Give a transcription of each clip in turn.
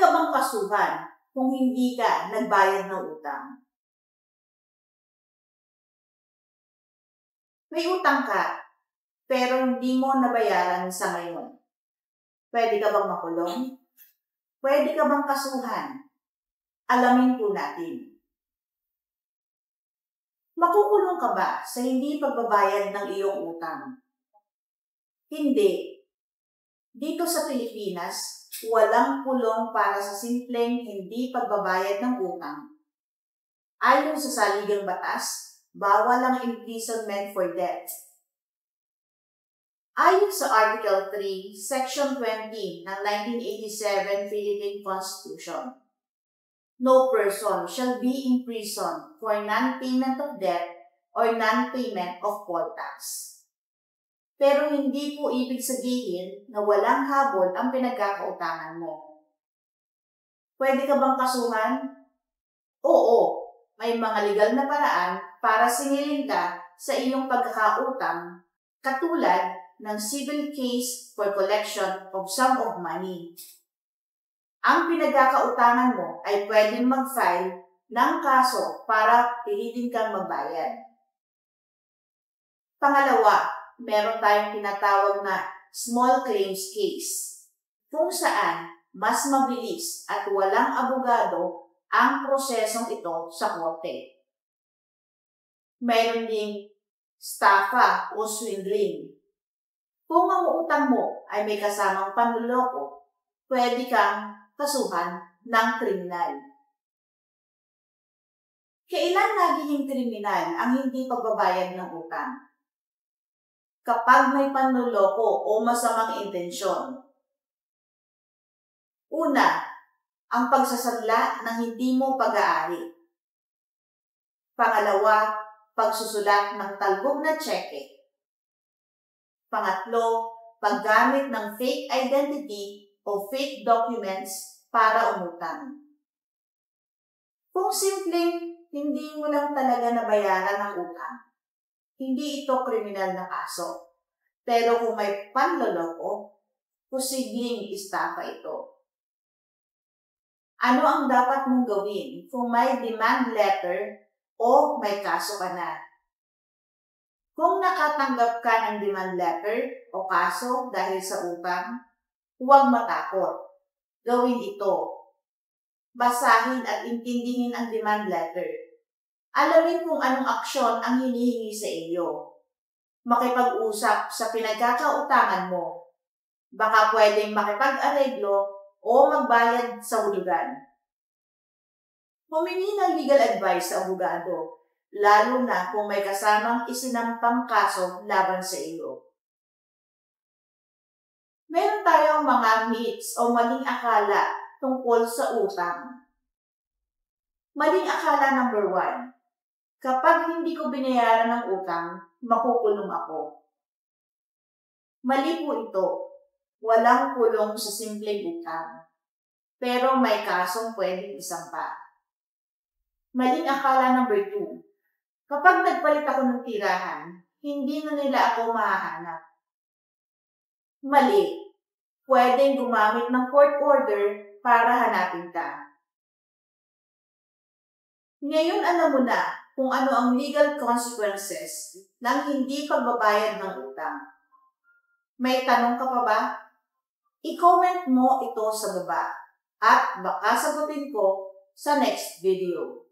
ka bang kasuhan kung hindi ka nagbayad ng utang? May utang ka, pero hindi mo nabayaran sa ngayon. Pwede ka bang makulong? Pwede ka bang kasuhan? Alamin po natin. Makukulong ka ba sa hindi pagbabayad ng iyong utang? Hindi. Dito sa Pilipinas, walang kulong para sa simpleng hindi pagbabayad ng utang. Ayon sa saligang batas, bawal ang imprisonment for debt. Ayon sa Article 3, Section 20 ng 1987 Philippine Constitution, no person shall be imprisoned for non-payment of debt or non-payment of poll tax. Pero hindi po ibig sabihin na walang habol ang pinagkakautangan mo. Pwede ka bang kasuhan? Oo, may mga legal na paraan para singilin ka sa iyong pagkakautang, katulad ng civil case for collection of sum of money. Ang pinagkakautangan mo ay pwedeng mag-file ng kaso para pilitin kang magbayad. Pangalawa, meron tayong tinatawag na small claims case, kung saan mas mabilis at walang abogado ang prosesong ito sa korte. Meron ding estafa o swindling. Kung ang utang mo ay may kasamang panloloko, pwede kang kasuhan ng kriminal. Kailan nagiging kriminal ang hindi pagbabayad ng utang? Kapag may panloloko o masamang intensyon. Una, ang pagsasanla ng hindi mo pag-aari. Pangalawa, pagsusulat ng talbog na tseke. Pangatlo, paggamit ng fake identity o fake documents para umutang. Kung simpleng hindi mo lang talaga nabayaran ang utang, hindi ito kriminal na kaso. Pero kung may panloloko, posibleng estafa ito. Ano ang dapat mong gawin kung may demand letter o may kaso ka na? Kung nakatanggap ka ng demand letter o kaso dahil sa utang, huwag matakot. Gawin ito. Basahin at intindihin ang demand letter. Alamin kung anong aksyon ang hinihingi sa iyo. Makipag-usap sa pinagkakautangan mo. Baka pwedeng makipag-areglo o magbayad sa hulugan. Humingi ng legal advice sa abogado, lalo na kung may kasamang isinampang kaso laban sa iyo. Meron tayong mga myths o maling akala tungkol sa utang. Maling akala number 1. Kapag hindi ko binayaran ng utang, makukulong ako. Mali po ito. Walang kulong sa simpleng utang. Pero may kasong pwedeng isampa. Maling akala number 2. Kapag nagpalit ako ng tirahan, hindi na nila ako mahahanap. Mali. Pwedeng gumamit ng court order para hanapin ka. Ngayon alam mo na kung ano ang legal consequences ng hindi pagbabayad ng utang. May tanong ka pa ba? I-comment mo ito sa baba at baka sagutin ko sa next video.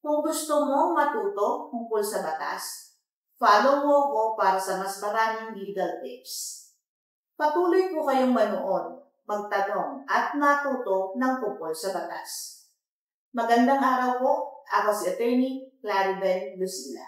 Kung gusto mong matuto tungkol sa batas, follow mo ko para sa mas maraming legal tips. Patuloy po kayong manood, magtanong at matuto ng tungkol sa batas. Magandang araw po. Ako si Attorney Claribel Lucila.